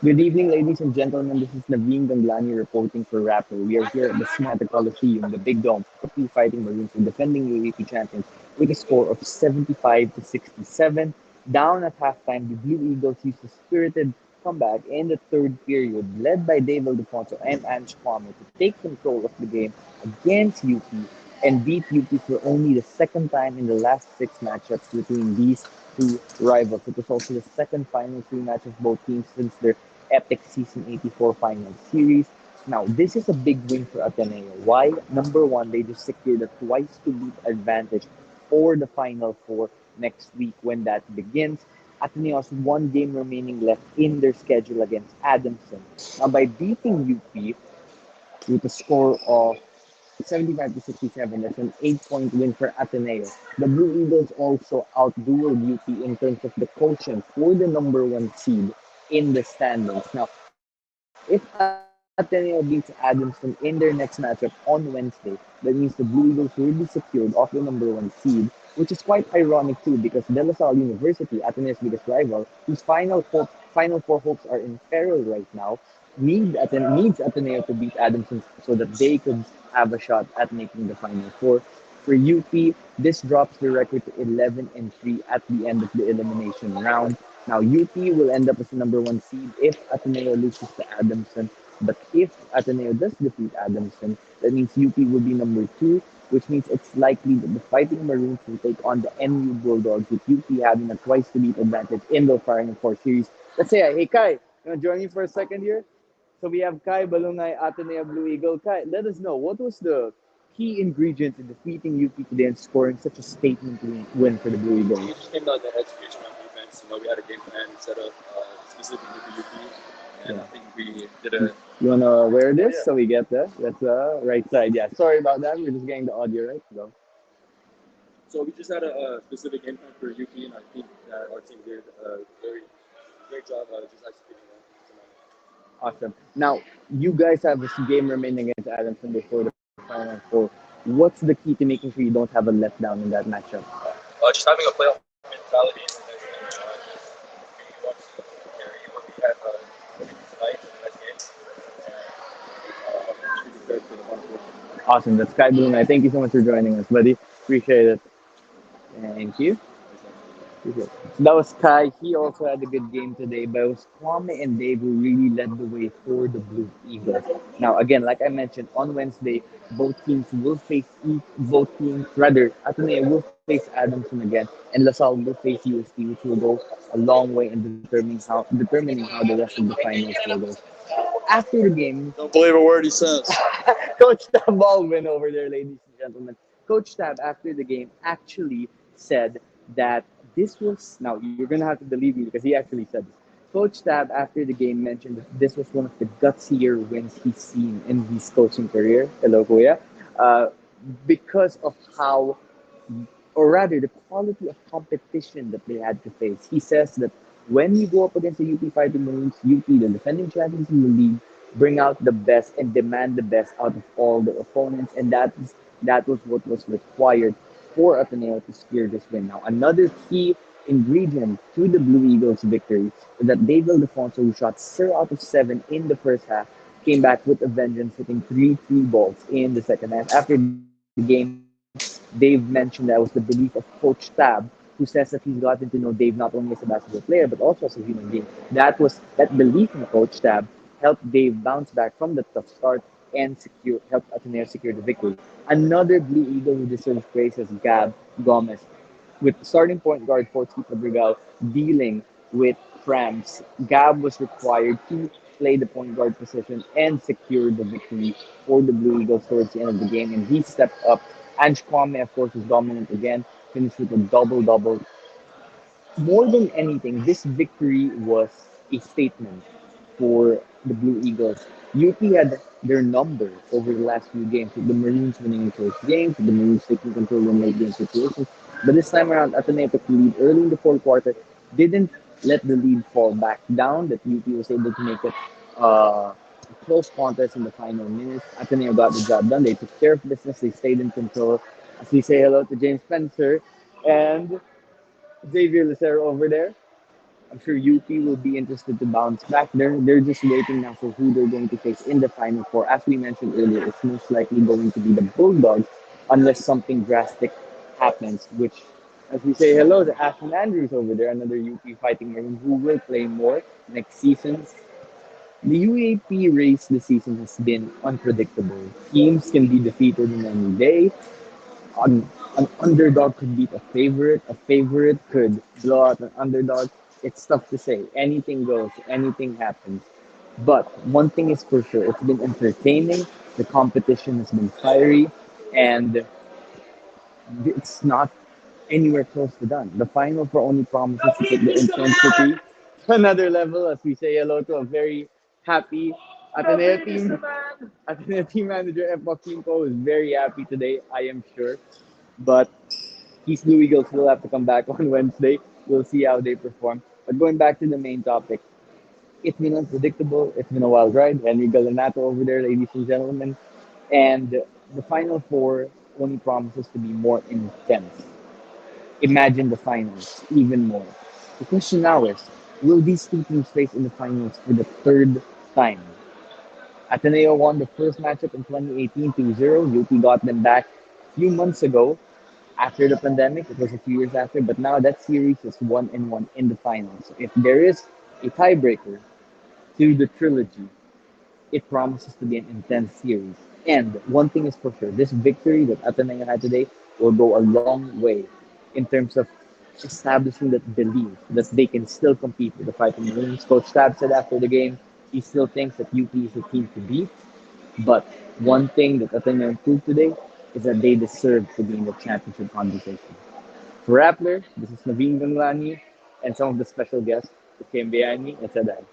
Good evening, ladies and gentlemen. This is Naveen Ganglani reporting for Rapper. We are here at the Smata Coliseum, the Big Dome. The Fighting Maroons are defending UAP champions with a score of 75 to 67. Down at halftime, the Blue Eagles used a spirited comeback in the third period, led by Dave Alfonso and Ange Kwame, to take control of the game against UP and beat UP for only the second time in the last six matchups between these two rivals. It was also the second final three match of both teams since their epic Season 84 final series. Now, this is a big win for Ateneo. Why? Number one, they just secured a twice to beat advantage for the Final Four next week when that begins. Ateneo has one game remaining left in their schedule against Adamson. Now, by beating UP with a score of 75 to 67, that's an 8-point win for Ateneo. The Blue Eagles also outdueled UP in terms of the quotient for the number one seed in the standings. Now, if Ateneo beats Adamson in their next matchup on Wednesday, that means the Blue Eagles will be secured off the number one seed, which is quite ironic too because De La Salle University, Ateneo's biggest rival, whose final four hopes are in peril right now, needs Ateneo to beat Adamson so that they could have a shot at making the final four. For UP, this drops the record to 11 and 3 at the end of the elimination round. Now, UP will end up as the number one seed if Ateneo loses to Adamson. But if Ateneo does defeat Adamson, that means UP will be number two, which means it's likely that the Fighting Maroons will take on the NU Bulldogs, with UP having a twice to beat advantage in the Final Four series. Let's say, hey Kai, you want to join me for a second here? So we have Kai Balungay, Ateneo Blue Eagle. Kai, let us know what was the key ingredient in defeating UP today and scoring such a statement win for the Blue It Eagles. just came down to execution on defense. We had a game plan set up specifically for UP, and Yeah. I think we did a You wanna wear yeah, this yeah. so we get that's the right side. Yeah. Sorry about that. We're just getting the audio right. So So we just had a specific game plan for UP, and I think that our team did a very great job just executing that tonight. awesome. Now you guys have this game remaining against Adamson before the final four. What's the key to making sure you don't have a letdown in that matchup? Just having a playoff mentality, and then just we want to carry what we had tonight in the next game, and just be prepared for the final four. Awesome. That's Sky Blue Knight. Thank you so much for joining us, buddy. Appreciate it. Thank you. So that was Kai. He also had a good game today, but it was Kwame and Dave who really led the way for the Blue Eagles. Now, again, like I mentioned, on Wednesday, both teams, rather, Ateneo will face Adamson again, and LaSalle will face UST, which will go a long way in determining how the rest of the finals will go. After the game, Don't believe a word he says. Coach Tab Baldwin over there, ladies and gentlemen. Coach Tab, after the game, actually said that this was, now you're going to have to believe me because he actually said this. Coach Tab, after the game, mentioned that this was one of the gutsier wins he's seen in his coaching career. Hello, Kuya. Uh, because of how, or rather, the quality of competition that they had to face. He says that when you go up against the UP Fighting Marines, UP, the defending champions in the league, bring out the best and demand the best out of all the opponents, and that was what was required for Ateneo to secure this win. Now, another key ingredient to the Blue Eagles' victory is that David Alfonso, who shot 0 out of 7 in the first half, came back with a vengeance, hitting three balls in the second half. After the game, Dave mentioned that was the belief of Coach Tab, who says that he's gotten to know Dave not only as a basketball player but also as a human being. That belief in Coach Tab helped Dave bounce back from the tough start and helped Ateneo secure the victory. Another Blue Eagle who deserves praise is Gab Gomez, with starting point guard Forty Fabregal dealing with cramps. Gab was required to play the point guard position and secure the victory for the Blue Eagles towards the end of the game, and he stepped up. Ange Kwame, of course, was dominant again, finished with a double double. More than anything, this victory was a statement for the Blue Eagles. UP had their number over the last few games, with the Marines winning the first game, with the Marines taking control in late game situations. But this time around, Ateneo took the lead early in the fourth quarter, didn't let the lead fall back down, that UP was able to make it a close contest in the final minutes. Ateneo got the job done. They took care of business. They stayed in control. As we say hello to James Spencer and Xavier Lucero over there. I'm sure UP will be interested to bounce back. They're just waiting now for who they're going to face in the final four. As we mentioned earlier, it's most likely going to be the Bulldogs unless something drastic happens, which as we say hello to Ashton Andrews over there, another UP fighting Marine who will play more next season. The UAP race this season has been unpredictable. Teams can be defeated in any day. An underdog could beat a favorite. A favorite could blow out an underdog. It's tough to say. Anything goes. Anything happens. But one thing is for sure, it's been entertaining. The competition has been fiery, and it's not anywhere close to done. The final for only promises to take the intensity to another level as we say hello to a very happy Ateneo team. Ateneo team manager F. Bakimpo is very happy today, I am sure. But these Blue Eagles will have to come back on Wednesday. We'll see how they perform. But going back to the main topic, it's been unpredictable. It's been a wild ride. Henry Galanato over there, ladies and gentlemen. And the Final Four only promises to be more intense. Imagine the finals even more. The question now is, will these two teams face in the finals for the third time? Ateneo won the first matchup in 2018 2-0. UP got them back a few months ago after the pandemic. It was a few years after, but now that series is 1-1 in the finals. So if there is a tiebreaker to the trilogy, it promises to be an intense series. And one thing is for sure, this victory that Ateneo had today will go a long way in terms of establishing that belief that they can still compete with the Fighting Marines. Coach Tab said after the game, he still thinks that UP is the team to beat. But one thing that Ateneo improved today is that they deserve to be in the championship conversation. For Rappler, this is Naveen Ganglani and some of the special guests who came behind me and said that.